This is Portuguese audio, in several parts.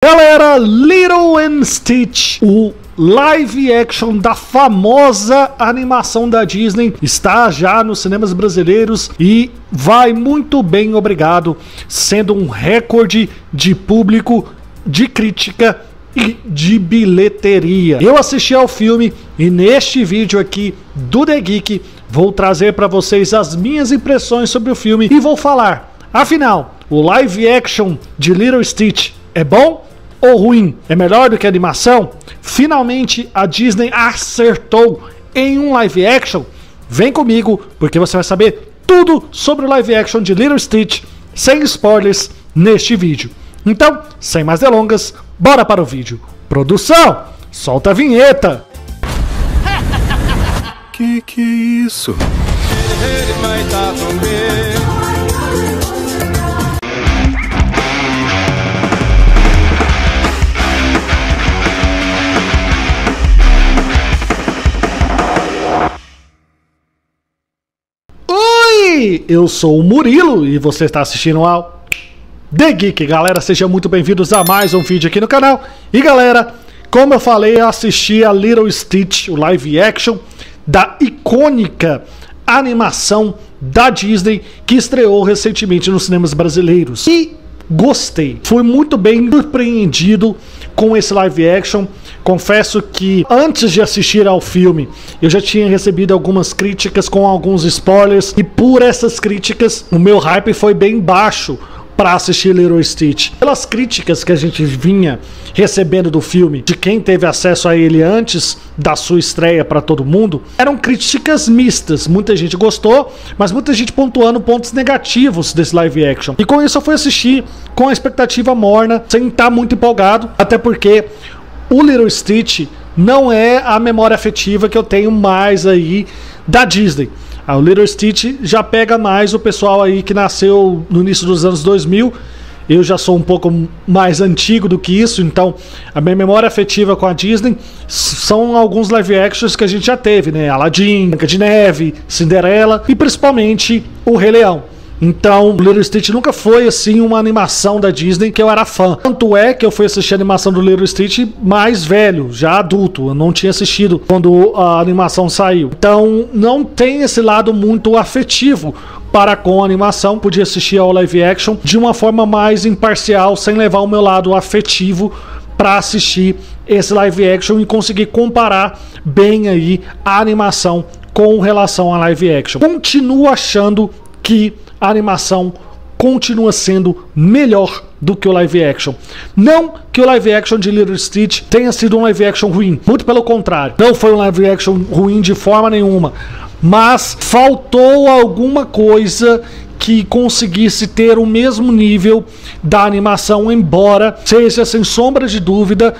Galera, Lilo and Stitch, o live action da famosa animação da Disney, está já nos cinemas brasileiros e vai muito bem, obrigado, sendo um recorde de público, de crítica e de bilheteria. Eu assisti ao filme e neste vídeo aqui do The Geek vou trazer para vocês as minhas impressões sobre o filme e vou falar, afinal, o live action de Lilo Stitch é bom ou ruim? É melhor do que a animação? Finalmente a Disney acertou em um live action? Vem comigo, porque você vai saber tudo sobre o live action de Lilo Stitch, sem spoilers, neste vídeo. Então, sem mais delongas, bora para o vídeo. Produção, solta a vinheta! Que é isso? Oi, eu sou o Murilo e você está assistindo ao The Geek. Galera, sejam muito bem-vindos a mais um vídeo aqui no canal. E galera, como eu falei, eu assisti a Lilo Stitch, o live action da icônica animação da Disney que estreou recentemente nos cinemas brasileiros. E gostei, fui muito bem surpreendido com esse live action. Confesso que antes de assistir ao filme eu já tinha recebido algumas críticas com alguns spoilers e por essas críticas o meu hype foi bem baixo para assistir Lilo Stitch. Pelas críticas que a gente vinha recebendo do filme, de quem teve acesso a ele antes da sua estreia para todo mundo, eram críticas mistas. Muita gente gostou, mas muita gente pontuando pontos negativos desse live action. E com isso eu fui assistir com a expectativa morna, sem estar muito empolgado, até porque o Lilo Stitch não é a memória afetiva que eu tenho mais aí da Disney. O Lilo Stitch já pega mais o pessoal aí que nasceu no início dos anos 2000. Eu já sou um pouco mais antigo do que isso, então a minha memória afetiva com a Disney são alguns live actions que a gente já teve, né? Aladdin, Branca de Neve, Cinderela e principalmente o Rei Leão. Então, Lilo Stitch nunca foi assim uma animação da Disney que eu era fã. Tanto é que eu fui assistir a animação do Lilo Stitch mais velho, já adulto. Eu não tinha assistido quando a animação saiu. Então, não tem esse lado muito afetivo para com a animação. Podia assistir ao live action de uma forma mais imparcial, sem levar o meu lado afetivo para assistir esse live action e conseguir comparar bem aí a animação com relação a live action. Continuo achando que a animação continua sendo melhor do que o live action. Não que o live action de Lilo Stitch tenha sido um live action ruim, muito pelo contrário, não foi um live action ruim de forma nenhuma, mas faltou alguma coisa que conseguisse ter o mesmo nível da animação, embora seja sem sombra de dúvida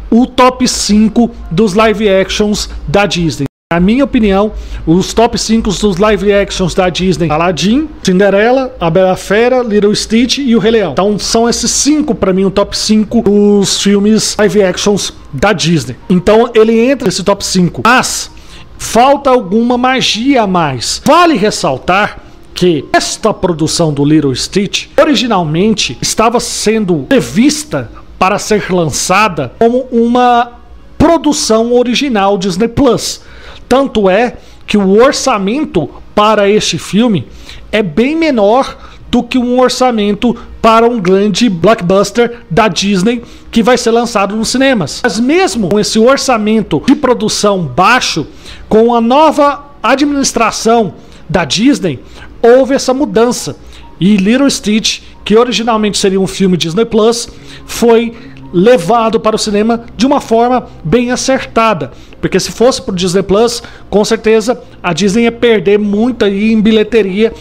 o top 5 dos live actions da Disney. Na minha opinião, os top 5 dos live actions da Disney: Aladdin, Cinderela, A Bela Fera, Lilo Stitch e o Rei Leão. Então são esses 5 para mim, o top 5 dos filmes live actions da Disney. Então ele entra nesse top 5. Mas falta alguma magia a mais. Vale ressaltar que esta produção do Lilo Stitch originalmente estava sendo prevista para ser lançada como uma produção original Disney Plus. Tanto é que o orçamento para este filme é bem menor do que um orçamento para um grande blockbuster da Disney que vai ser lançado nos cinemas. Mas mesmo com esse orçamento de produção baixo, com a nova administração da Disney, houve essa mudança. E Lilo Stitch, que originalmente seria um filme Disney Plus, foi levado para o cinema de uma forma bem acertada, porque se fosse para o Disney Plus, com certeza a Disney ia perder muito aí em bilheteria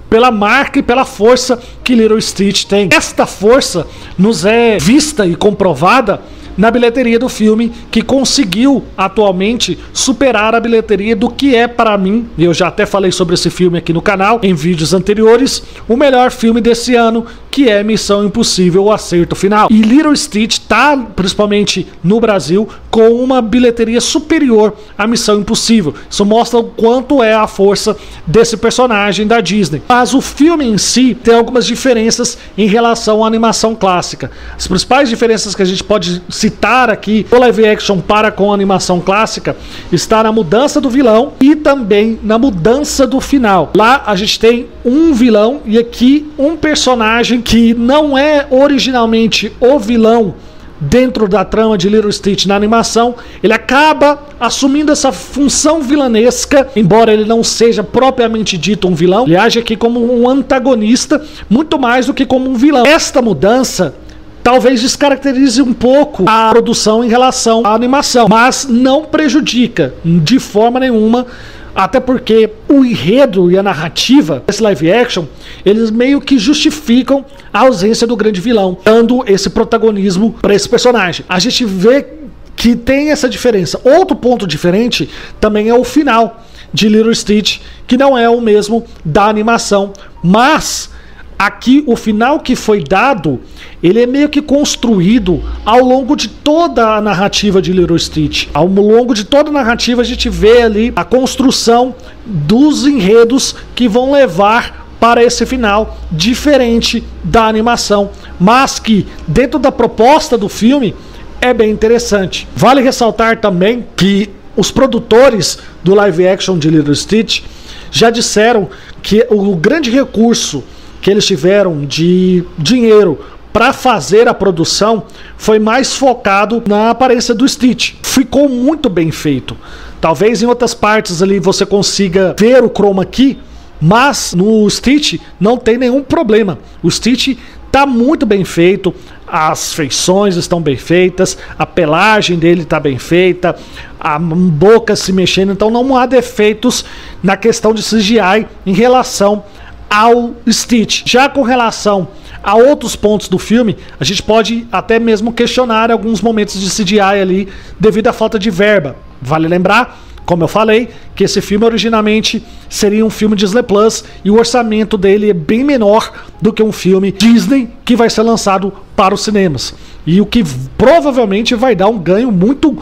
pela marca e pela força que Lilo Stitch tem. Esta força nos é vista e comprovada na bilheteria do filme, que conseguiu atualmente superar a bilheteria do que é, para mim, e eu já até falei sobre esse filme aqui no canal em vídeos anteriores, o melhor filme desse ano, que é Missão Impossível, o acerto final. E Lilo Stitch tá, principalmente no Brasil, com uma bilheteria superior à Missão Impossível. Isso mostra o quanto é a força desse personagem da Disney. Mas o filme em si tem algumas diferenças em relação à animação clássica. As principais diferenças que a gente pode citar aqui do live action para com a animação clássica está na mudança do vilão e também na mudança do final. Lá a gente tem um vilão e aqui um personagem que não é originalmente o vilão dentro da trama de Lilo Stitch na animação. Ele acaba assumindo essa função vilanesca, embora ele não seja propriamente dito um vilão. Ele age aqui como um antagonista, muito mais do que como um vilão. Esta mudança talvez descaracterize um pouco a produção em relação à animação, mas não prejudica de forma nenhuma, até porque o enredo e a narrativa desse live action, eles meio que justificam a ausência do grande vilão, dando esse protagonismo para esse personagem. A gente vê que tem essa diferença. Outro ponto diferente também é o final de Lilo Stitch, que não é o mesmo da animação, mas aqui o final que foi dado, ele é meio que construído ao longo de toda a narrativa de Lilo Stitch. Ao longo de toda a narrativa a gente vê ali a construção dos enredos que vão levar para esse final diferente da animação, mas que dentro da proposta do filme é bem interessante. Vale ressaltar também que os produtores do live action de Lilo Stitch já disseram que o grande recurso que eles tiveram de dinheiro para fazer a produção foi mais focado na aparência do Stitch. Ficou muito bem feito. Talvez em outras partes ali você consiga ver o chroma key, mas no Stitch não tem nenhum problema. O Stitch tá muito bem feito, as feições estão bem feitas, a pelagem dele está bem feita, a boca se mexendo, então não há defeitos na questão de CGI em relação ao Stitch. Já com relação a outros pontos do filme, a gente pode até mesmo questionar alguns momentos de CGI ali devido à falta de verba. Vale lembrar, como eu falei, que esse filme originalmente seria um filme Disney Plus e o orçamento dele é bem menor do que um filme Disney que vai ser lançado para os cinemas. E o que provavelmente vai dar um ganho muito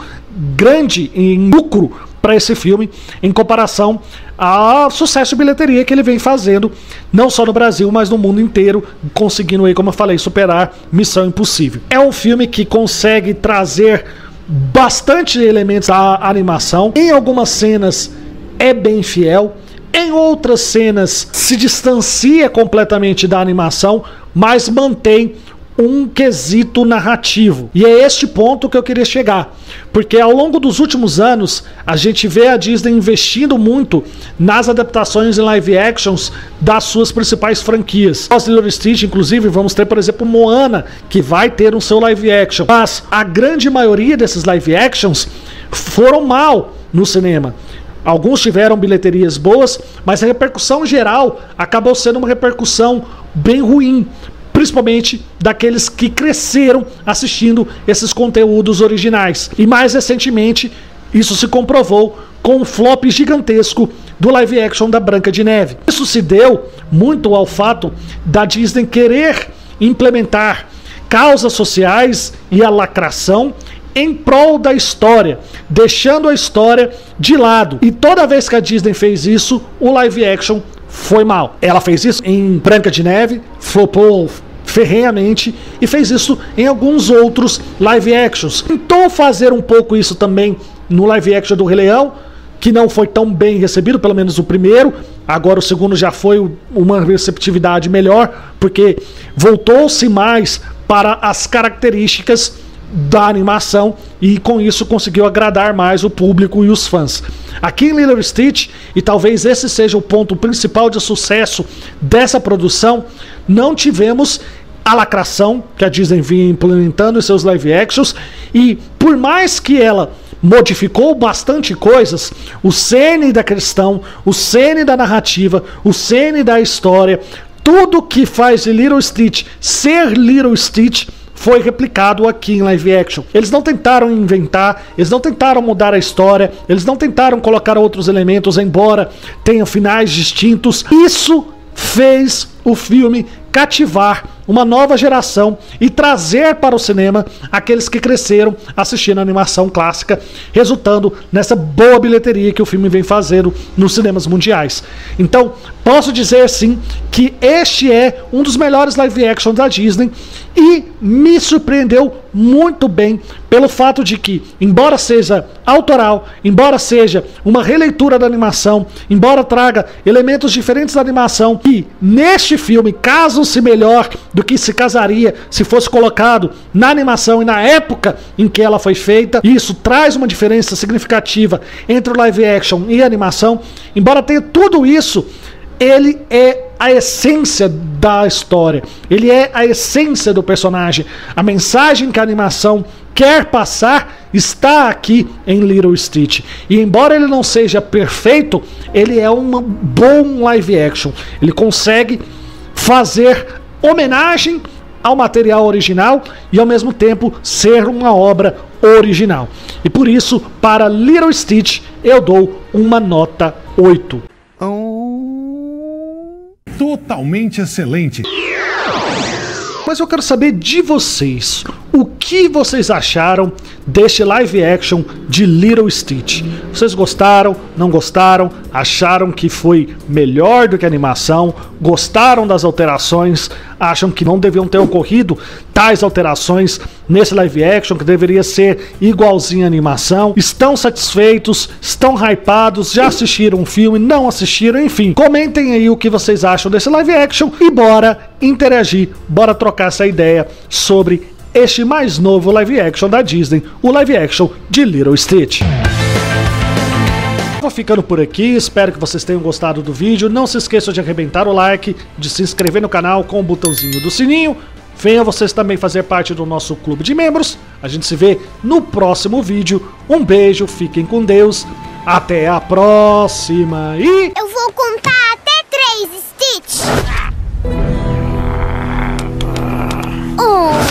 grande em lucro para esse filme em comparação ao sucesso de bilheteria que ele vem fazendo, não só no Brasil, mas no mundo inteiro, conseguindo aí, como eu falei, superar Missão Impossível. É um filme que consegue trazer bastante elementos à animação. Em algumas cenas é bem fiel, em outras cenas se distancia completamente da animação, mas mantém um quesito narrativo. E é este ponto que eu queria chegar, porque ao longo dos últimos anos a gente vê a Disney investindo muito nas adaptações em live actions das suas principais franquias. Nós, Lilo Stitch, inclusive, vamos ter, por exemplo, Moana, que vai ter um seu live action, mas a grande maioria desses live actions foram mal no cinema. Alguns tiveram bilheterias boas, mas a repercussão geral acabou sendo uma repercussão bem ruim, principalmente daqueles que cresceram assistindo esses conteúdos originais. E mais recentemente, isso se comprovou com um flop gigantesco do live action da Branca de Neve. Isso se deu muito ao fato da Disney querer implementar causas sociais e a lacração em prol da história, deixando a história de lado. E toda vez que a Disney fez isso, o live action foi mal. Ela fez isso em Branca de Neve, flopou ferrenhamente, e fez isso em alguns outros live actions. Tentou fazer um pouco isso também no live action do Rei Leão, que não foi tão bem recebido, pelo menos o primeiro. Agora o segundo já foi uma receptividade melhor, porque voltou-se mais para as características da animação e com isso conseguiu agradar mais o público e os fãs. Aqui em Lilo Stitch, e talvez esse seja o ponto principal de sucesso dessa produção, não tivemos a lacração que a Disney vinha implementando em seus live actions, e por mais que ela modificou bastante coisas, o cerne da questão, o cerne da narrativa, o cerne da história, tudo que faz de Lilo Stitch ser Lilo Stitch foi replicado aqui em live action. Eles não tentaram inventar, eles não tentaram mudar a história, eles não tentaram colocar outros elementos, embora tenham finais distintos. Isso fez o filme cativar uma nova geração e trazer para o cinema aqueles que cresceram assistindo a animação clássica, resultando nessa boa bilheteria que o filme vem fazendo nos cinemas mundiais. Então, posso dizer sim que este é um dos melhores live action da Disney e me surpreendeu muito bem pelo fato de que, embora seja autoral, embora seja uma releitura da animação, embora traga elementos diferentes da animação, que neste filme casam-se melhor do que se casaria se fosse colocado na animação e na época em que ela foi feita, e isso traz uma diferença significativa entre o live action e a animação. Embora tenha tudo isso, ele é a essência da história, ele é a essência do personagem. A mensagem que a animação quer passar está aqui em Lilo e Stitch. E embora ele não seja perfeito, ele é um bom live action. Ele consegue fazer homenagem ao material original e ao mesmo tempo ser uma obra original. E por isso, para Lilo e Stitch, eu dou uma nota 8. Totalmente excelente. Mas eu quero saber de vocês, o que vocês acharam deste live action de Lilo e Stitch? Vocês gostaram, não gostaram, acharam que foi melhor do que a animação, gostaram das alterações, acham que não deviam ter ocorrido tais alterações nesse live action, que deveria ser igualzinho à animação, estão satisfeitos, estão hypados, já assistiram o filme, não assistiram, enfim, comentem aí o que vocês acham desse live action e bora interagir, bora trocar essa ideia sobre este mais novo live action da Disney, o live action de Lilo e Stitch. Vou ficando por aqui, espero que vocês tenham gostado do vídeo. Não se esqueçam de arrebentar o like, de se inscrever no canal com o botãozinho do sininho. Venham vocês também fazer parte do nosso clube de membros. A gente se vê no próximo vídeo. Um beijo, fiquem com Deus. Até a próxima e... Eu vou contar até 3, Stitch. 1